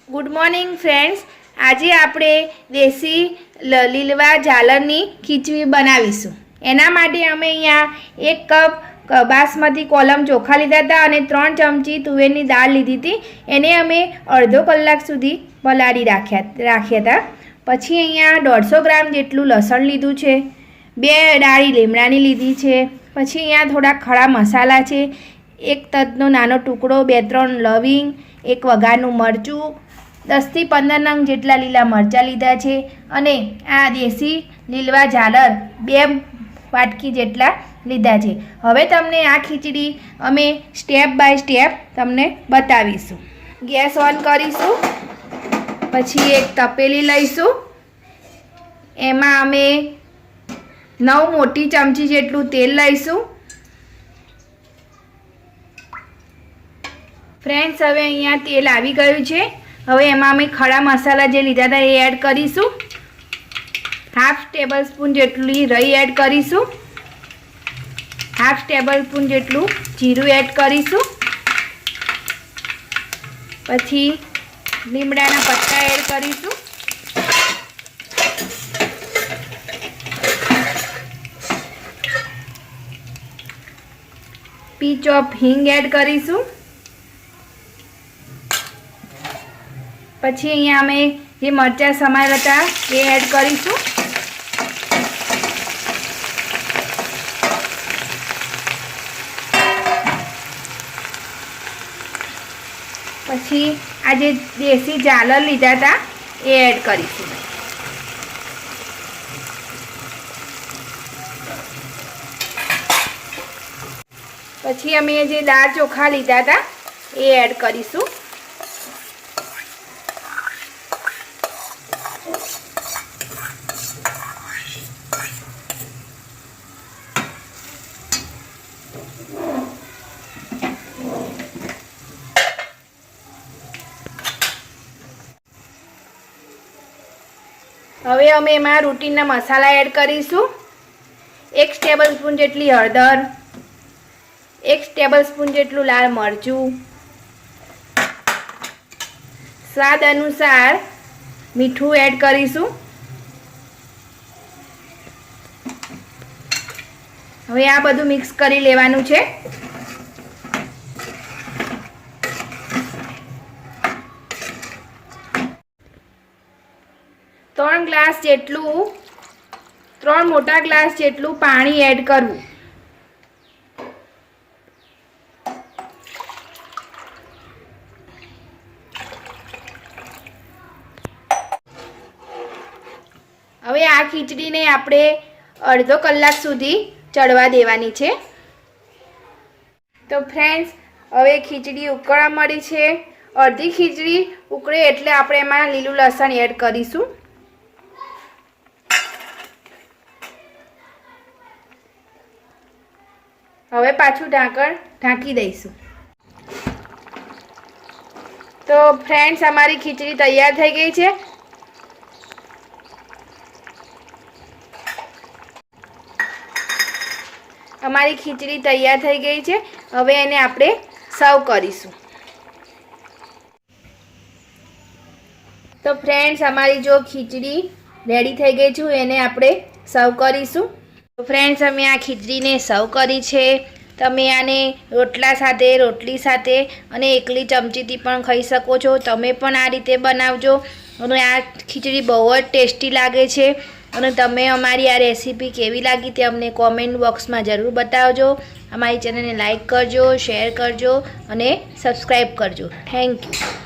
Good morning friends. આજે આપણે દેશી લીલવા ઝાલરની ખીચડી બનાવીશું। એના માટે અમે અહીંયા 1 કપ બાસમતી કોલમ ચોખા લીધા હતા અને 3 ચમચી તુવેરની દાળ લીધી હતી। એને અમે અડધો કલાક સુધી પલાળી રાખ્યા હતા। પછી અહીંયા 150 ગ્રામ જેટલું લસણ લીધું છે, 2 ડાળી લીમડાની લીધી છે। પછી અહીંયા થોડા ખડા મસાલા છે, 1 તજનો નાનો ટુકડો, 2-3 લવિંગ, 1 વઘારનું મરચું, 10 થી 15 નંગ જેટલા લીલા મરચાં લીધા છે અને આ દેશી લીલવા ઝાલર 2 વાટકી જેટલા લીધા છે। હવે તમને આ ખીચડી અમે સ્ટેપ બાય સ્ટેપ તમને બતાવીશું। ગેસ ઓન કરીશું। પછી એક તપેલી લઈશું, એમાં અમે 9 મોટી ચમચી જેટલું તેલ લઈશું। ફ્રેન્ડ્સ, હવે અહીંયા તેલ આવી ગયું છે। હવે એમાં અમે ખડા મસાલા જે લીધા હતા એ એડ કરીશું। 1/2 ટેબલસ્પૂન જેટલી રાઈ એડ કરીશું, 1/2 ટેબલસ્પૂન જેટલું જીરું એડ કરીશું। પછી લીમડાના પત્તા એડ કરીશું, પીચ ઓફ હિંગ એડ કરીશું। પછી અહીંયા અમે જે મરચાં સમારેલા હતા એ એડ કરીશું। પછી આ જે દેશી ઝાલર લીધા હતા એ એડ કરીશું। પછી અમે જે દાળ ચોખા લીધા હતા એ એડ કરીશું। હવે અમે એમાં રૂટીનના મસાલા એડ કરીશું। 1 ટેબલસ્પૂન જેટલી હળદર, 1 ટેબલસ્પૂન જેટલું લાલ મરચું, સ્વાદ અનુસાર મીઠું એડ કરીશું। હવે આ બધું મિક્સ કરી લેવાનું છે। 3 મોટા ગ્લાસ જેટલું પાણી એડ કરવું। હવે આ ખીચડીને આપણે અડધો કલાક સુધી ચડવા દેવાની છે। તો ફ્રેન્ડ્સ, હવે ખીચડી ઉકળવા મળી છે। અડધી ખીચડી ઉકળે એટલે આપણે એમાં લીલું લસણ એડ કરીશું। હવે પાછું ઢાંકણ ઢાંકી દઈશું। તો ફ્રેન્ડ્સ, અમારી ખીચડી તૈયાર થઈ ગઈ છે। અમારી ખીચડી તૈયાર થઈ ગઈ છે। હવે એને આપણે સર્વ કરીશું। તો ફ્રેન્ડ્સ, અમારી જો ખીચડી રેડી થઈ ગઈ છે એને આપણે સર્વ કરીશું। તો ફ્રેન્ડ્સ, અમે આ ખીચડીને સર્વ કરી છે। તમે આને રોટલા સાથે, રોટલી સાથે અને એકલી ચમચીથી પણ ખાઈ શકો છો। તમે પણ આ રીતે બનાવજો અને આ ખીચડી બહુ જ ટેસ્ટી લાગે છે। અને તમે અમારી આ રેસીપી કેવી લાગી તે અમને કોમેન્ટ બોક્સમાં જરૂર બતાવજો। અમારી ચેનલને લાઈક કરજો, શેર કરજો અને સબસ્ક્રાઈબ કરજો। Thank you.